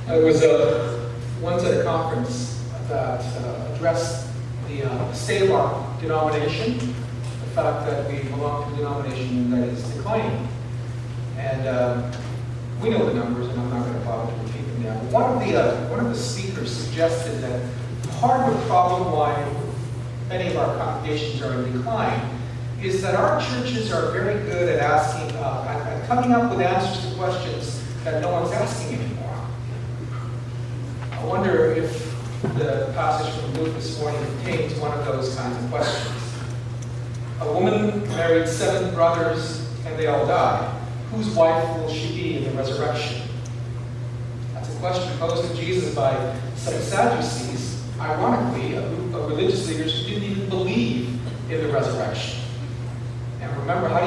I was once at a conference that addressed the state of our denomination, the fact that we belong to a denomination that is declining. And we know the numbers, and I'm not going to bother to repeat them now. But one of the speakers suggested that part of the problem why many of our congregations are in decline is that our churches are very good at asking, at coming up with answers to questions that no one's asking anymore. I wonder if the passage from Luke this morning contains one of those kinds of questions. A woman married 7 brothers and they all died. Whose wife will she be in the resurrection? That's a question posed to Jesus by some Sadducees, ironically, a group of religious leaders who didn't even believe in the resurrection. And remember, how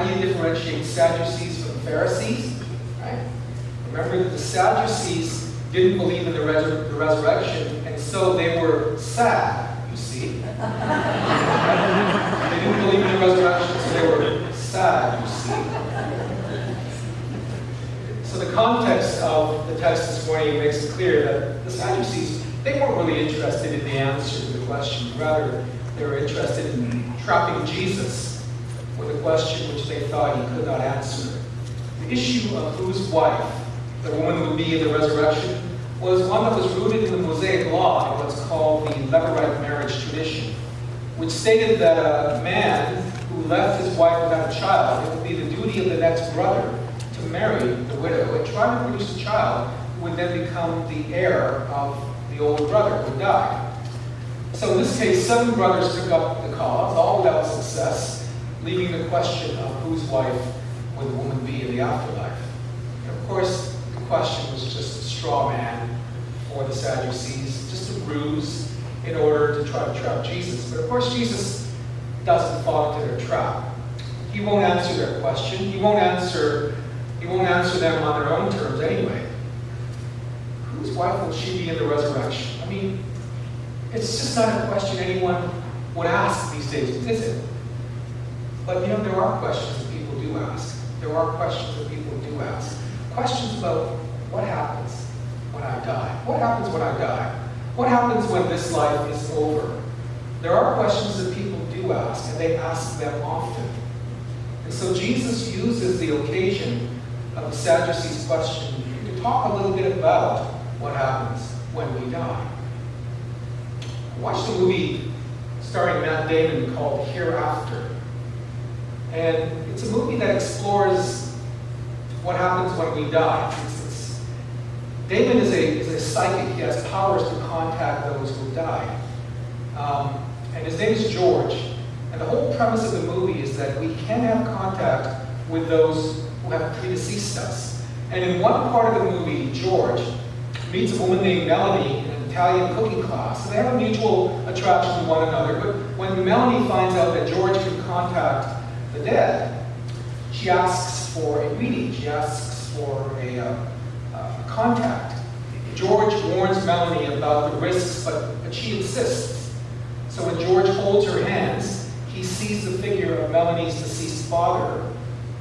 do you differentiate Sadducees from Pharisees? Right? Remember that the Sadducees didn't believe in the resurrection, and so they were sad, you see. They didn't believe in the resurrection, so they were sad, you see. So the context of the text this morning makes it clear that the Sadducees, they weren't really interested in the answer to the question. Rather, they were interested in trapping Jesus with a question which they thought he could not answer. The issue of whose wife the woman would be in the resurrection was one that was rooted in the Mosaic law, in what's called the Levirate marriage tradition, which stated that a man who left his wife without a child, it would be the duty of the next brother to marry the widow and try to produce a child who would then become the heir of the older brother who died. So in this case, 7 brothers took up the cause, all without success, leaving the question of whose wife would the woman be in the afterlife. And of course, the question was just a straw man for the Sadducees, just a ruse in order to try to trap Jesus. But of course, Jesus doesn't fall into their trap. He won't answer their question. He won't answer them on their own terms anyway. Whose wife will she be in the resurrection? I mean, it's just not a question anyone would ask these days, is it? But there are questions that people do ask. There are questions that people do ask. Questions about what happens when I die? What happens when I die? What happens when this life is over? There are questions that people do ask, and they ask them often. And so Jesus uses the occasion of the Sadducees' question to talk a little bit about what happens when we die. I watched a movie starring Matt Damon called Hereafter. And it's a movie that explores what happens when we die. Damon is a psychic. He has powers to contact those who die. And his name is George. And the whole premise of the movie is that we can have contact with those who have predeceased us. And in one part of the movie, George meets a woman named Melanie in an Italian cooking class. And they have a mutual attraction to one another. But when Melanie finds out that George can contact the dead, she asks for a reading. She asks for a contact. George warns Melanie about the risks, but she insists. So when George holds her hands, he sees the figure of Melanie's deceased father,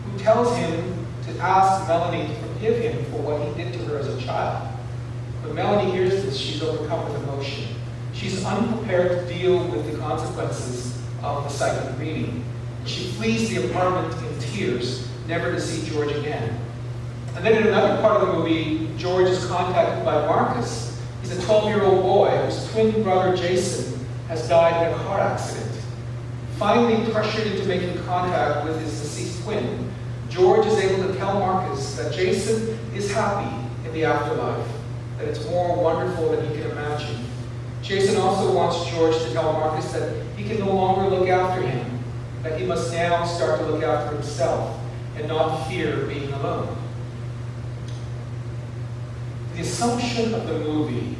who tells him to ask Melanie to forgive him for what he did to her as a child. When Melanie hears this, she's overcome with emotion. She's unprepared to deal with the consequences of the psychic reading. She flees the apartment in tears, never to see George again. And then in another part of the movie, George is contacted by Marcus. He's a 12-year-old boy whose twin brother Jason has died in a car accident. Finally pressured into making contact with his deceased twin, George is able to tell Marcus that Jason is happy in the afterlife, that it's more wonderful than he can imagine. Jason also wants George to tell Marcus that he can no longer look after him, that he must now start to look after himself and not fear being alone. The assumption of the movie,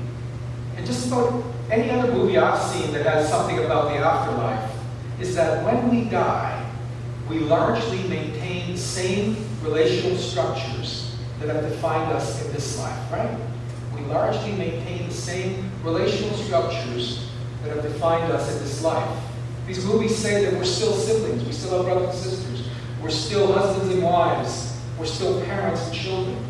and just about any other movie I've seen that has something about the afterlife, is that when we die, we largely maintain the same relational structures that have defined us in this life, right? We largely maintain the same relational structures that have defined us in this life. These movies say that we're still siblings, we still have brothers and sisters, we're still husbands and wives, we're still parents and children.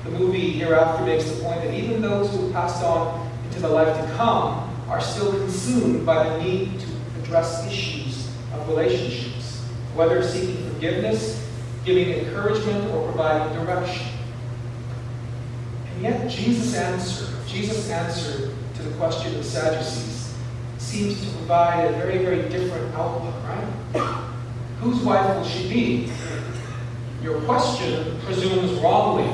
The movie Hereafter makes the point that even those who have passed on into the life to come are still consumed by the need to address issues of relationships, whether seeking forgiveness, giving encouragement, or providing direction. And yet Jesus' answer to the question of the Sadducees seems to provide a very, very different outlook, right? Whose wife will she be? Your question presumes wrongly,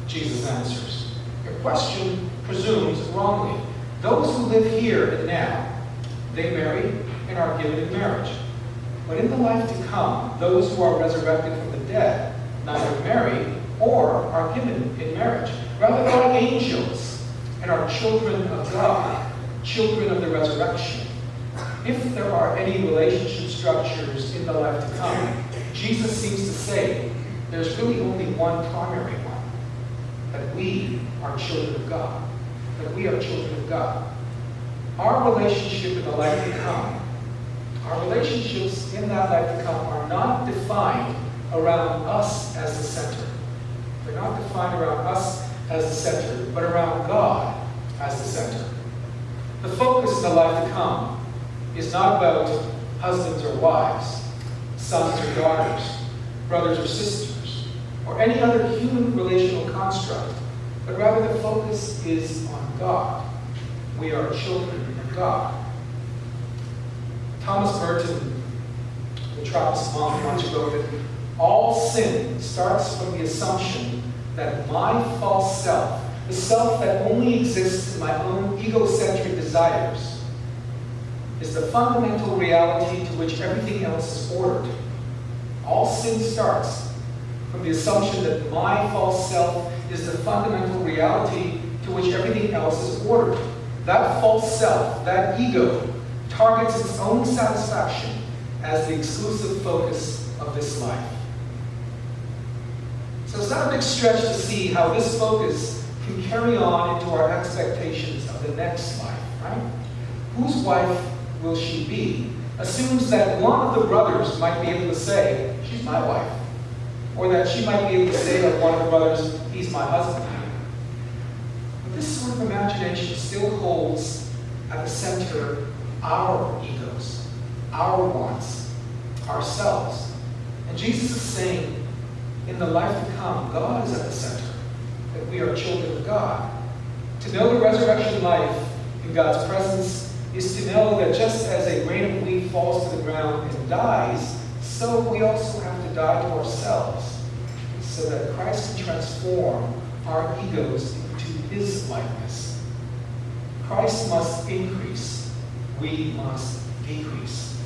Jesus answers. Your question presumes wrongly. Those who live here and now, they marry and are given in marriage. But in the life to come, those who are resurrected from the dead neither marry or are given in marriage. Rather, they are angels and are children of God, children of the resurrection. If there are any relationship structures in the life to come, Jesus seems to say there's really only one primary one, that we are children of God. That we are children of God. Our relationship in the life to come, our relationships in that life to come are not defined around us as the center. They're not defined around us as the center, but around God as the center. The focus in the life to come is not about husbands or wives, sons or daughters, brothers or sisters, or any other human relational construct, but rather the focus is on God. We are children of God. Thomas Merton, the Trappist monk, once wrote that all sin starts from the assumption that my false self, the self that only exists in my own egocentric desires, is the fundamental reality to which everything else is ordered. All sin starts from the assumption that my false self is the fundamental reality to which everything else is ordered. That false self, that ego, targets its own satisfaction as the exclusive focus of this life. So it's not a big stretch to see how this focus can carry on into our expectations of the next life, right? Whose wife will she be? Assumes that one of the brothers might be able to say, she's my wife. Or that she might be able to say of one of the brothers, he's my husband. But this sort of imagination still holds at the center our egos, our wants, ourselves. And Jesus is saying, in the life to come, God is at the center, that we are children of God. To know the resurrection life in God's presence is to know that just as a grain of wheat falls to the ground and dies, so we also have to die to ourselves, so that Christ can transform our egos into his likeness. Christ must increase, we must decrease.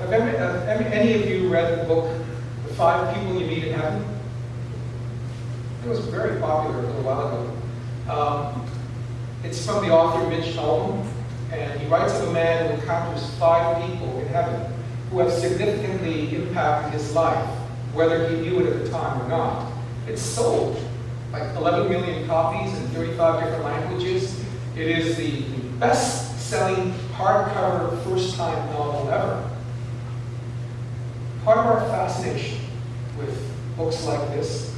Have any of you read the book, The 5 People You Meet in Heaven? It was very popular a little while ago. It's from the author Mitch Albom, and he writes of a man who encounters 5 people in heaven who have significantly impacted his life, whether he knew it at the time or not. It's sold like 11 million copies in 35 different languages. It is the best-selling hardcover first-time novel ever. Part of our fascination with books like this,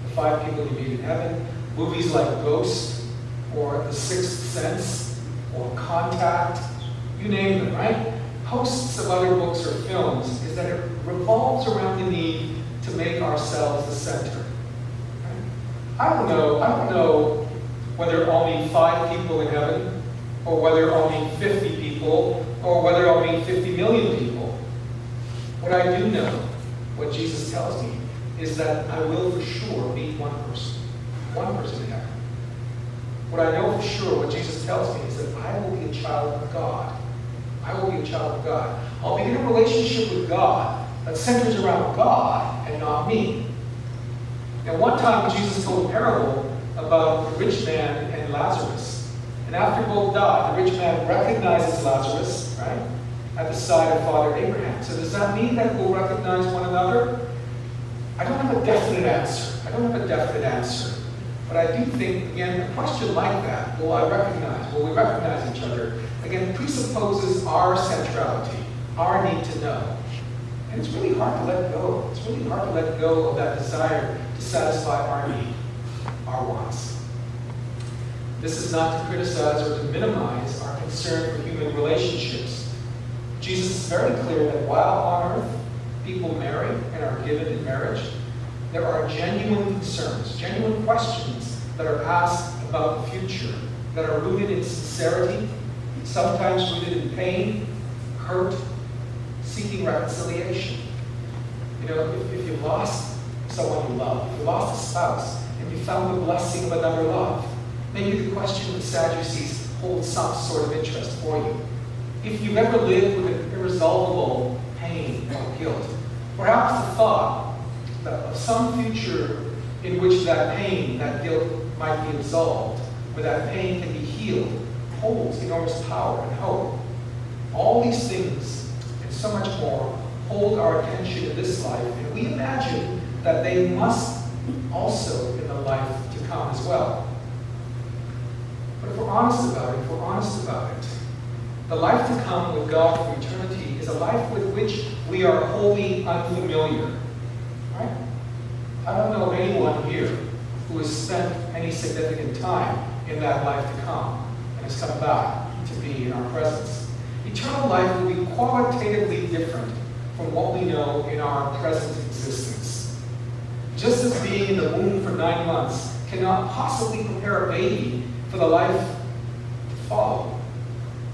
The 5 People You Meet in Heaven, movies like Ghost, or The Sixth Sense, or Contact, you name them, right? Hosts of other books or films, is that it revolves around the need to make ourselves the center. I don't know whether I'll meet 5 people in heaven, or whether I'll meet 50 people, or whether I'll meet 50 million people. What I do know, what Jesus tells me, is that I will for sure meet one person in heaven. What I know for sure, what Jesus tells me, is that I will be a child of God. I will be a child of God. I'll be in a relationship with God that centers around God and not me. Now, one time Jesus told a parable about the rich man and Lazarus. And after both died, the rich man recognizes Lazarus, right, at the side of Father Abraham. So does that mean that we'll recognize one another? I don't have a definite answer. But I do think, again, a question like that, will we recognize each other, again, presupposes our centrality, our need to know. And it's really hard to let go. It's really hard to let go of that desire to satisfy our need, our wants. This is not to criticize or to minimize our concern for human relationships. Jesus is very clear that while on earth people marry and are given in marriage, there are genuine concerns, genuine questions that are asked about the future, that are rooted in sincerity, sometimes rooted in pain, hurt, seeking reconciliation. You know, if you lost someone you love, if you lost a spouse, and you found the blessing of another love, maybe the question of the Sadducees holds some sort of interest for you. If you've ever lived with an irresolvable pain or guilt, perhaps the thought of some future in which that pain, that guilt might be absolved, where that pain can be healed, holds enormous power and hope. All these things, and so much more, hold our attention in this life, and we imagine that they must also in the life to come as well. But if we're honest about it, the life to come with God for eternity is a life with which we are wholly unfamiliar. Right? I don't know of anyone here who has spent any significant time in that life to come and has come back to be in our presence. Eternal life will be qualitatively different from what we know in our present existence. Just as being in the womb for 9 months cannot possibly prepare a baby for the life to follow,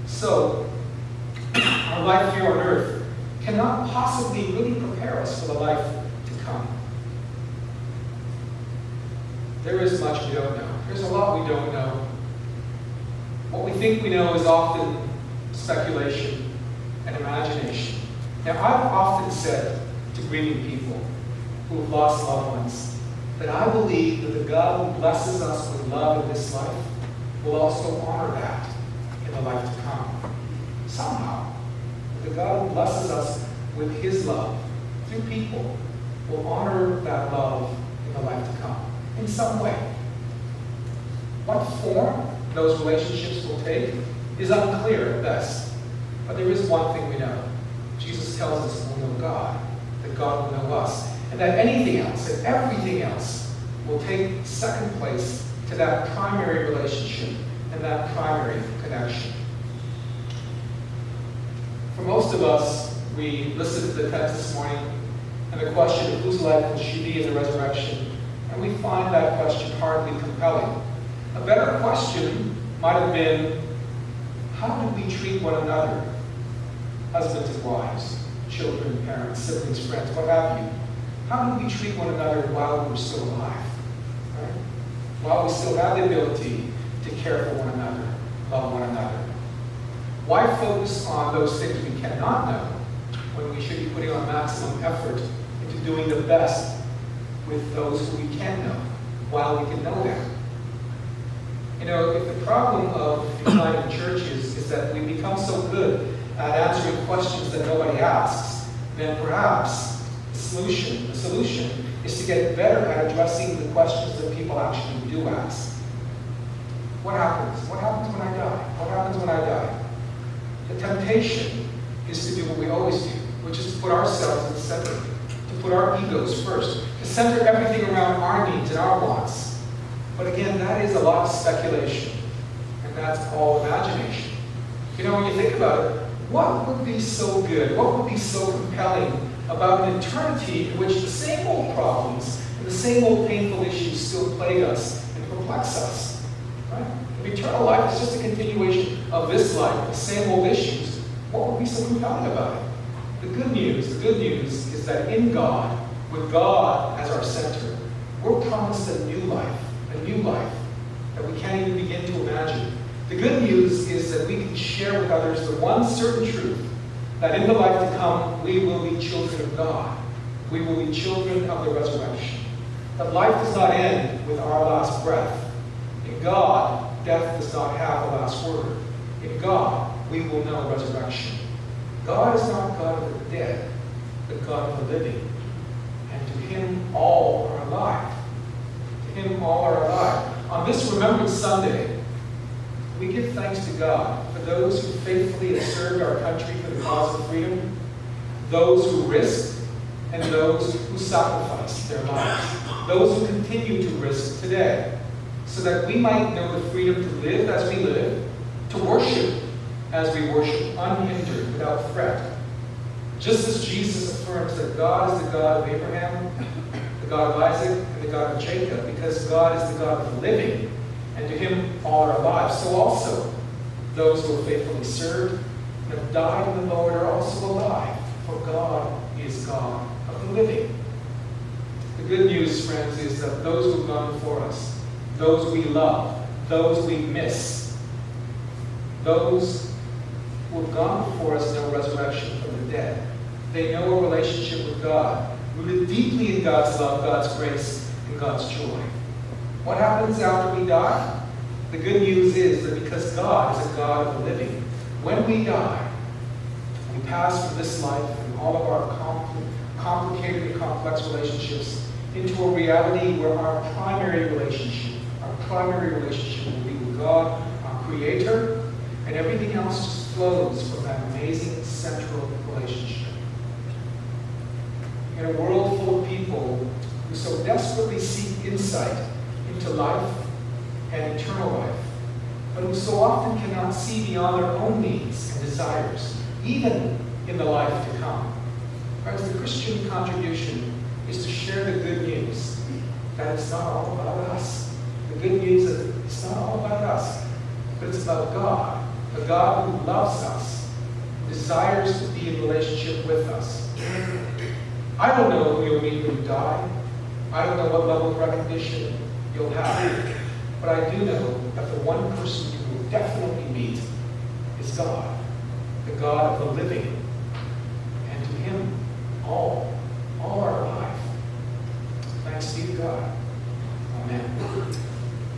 so our life here on earth cannot possibly really prepare us for the life to come. There is much we don't know. There's a lot we don't know. What we think we know is often speculation and imagination. Now, I've often said to grieving people who have lost loved ones that I believe that the God who blesses us with love in this life will also honor that in the life to come. Somehow, the God who blesses us with his love through people will honor that love in the life to come in some way. What form those relationships will take is unclear at best. But there is one thing we know. Jesus tells us we'll know God, that God will know us, and that anything else and everything else will take second place to that primary relationship and that primary connection. For most of us, we listened to the text this morning and the question of whose life will she be in the resurrection, and we find that question hardly compelling. A better question might have been, how do we treat one another? Husbands and wives, children, parents, siblings, friends, what have you. How do we treat one another while we're still alive? Right? While we still have the ability to care for one another, love one another. Why focus on those things we cannot know when we should be putting our maximum effort into doing the best with those who we can know while we can know them? You know, if the problem of decline in churches is that we become so good at answering questions that nobody asks, then perhaps the solution is to get better at addressing the questions that people actually do ask. What happens? What happens when I die? What happens when I die? The temptation is to do what we always do, which is to put ourselves in the center, to put our egos first, to center everything around our needs and our wants. But again, that is a lot of speculation, and that's all imagination. You know, when you think about it, what would be so good, what would be so compelling about an eternity in which the same old problems and the same old painful issues still plague us and perplex us? Right? If eternal life is just a continuation of this life, the same old issues, what would be so compelling about it? The good news is that in God, with God as our center, we're promised a new life that we can't even begin to imagine. The good news is that we can share with others the one certain truth, that in the life to come, we will be children of God. We will be children of the resurrection. That life does not end with our last breath. In God, death does not have the last word. In God, we will know resurrection. God is not God of the dead, but God of the living. And to him all are alive. To him all are alive. On this Remembrance Sunday, we give thanks to God for those who faithfully have served our country for the cause of freedom, those who risked and those who sacrifice their lives, those who continue to risk today, so that we might know the freedom to live as we live, to worship as we worship, unhindered, without threat. Just as Jesus affirms that God is the God of Abraham, the God of Isaac, and the God of Jacob, because God is the God of the living, and to him all are alive, so also those who are faithfully served and have died in the Lord are also alive, for God is God of the living. The good news, friends, is that those who have gone before us, those we love, those we miss, those who have gone before us know resurrection from the dead. They know a relationship with God, rooted deeply in God's love, God's grace, and God's joy. What happens after we die? The good news is that because God is a God of the living, when we die, we pass from this life and all of our complicated and complex relationships into a reality where our primary relationship will be with God, our Creator, and everything else just flows from that amazing central relationship. In a world full of people who so desperately seek insight into life and eternal life, but who so often cannot see beyond their own needs and desires, even in the life to come. Friends, the Christian contribution is to share the good news that it's not all about us. The good news is that it's not all about us, but it's about God, a God who loves us, who desires to be in relationship with us. I don't know who you'll meet when you die. I don't know what level of recognition you'll have. But I do know that the one person you will definitely meet is God, the God of the living. And to him, all are alive. Thanks be to God. Amen.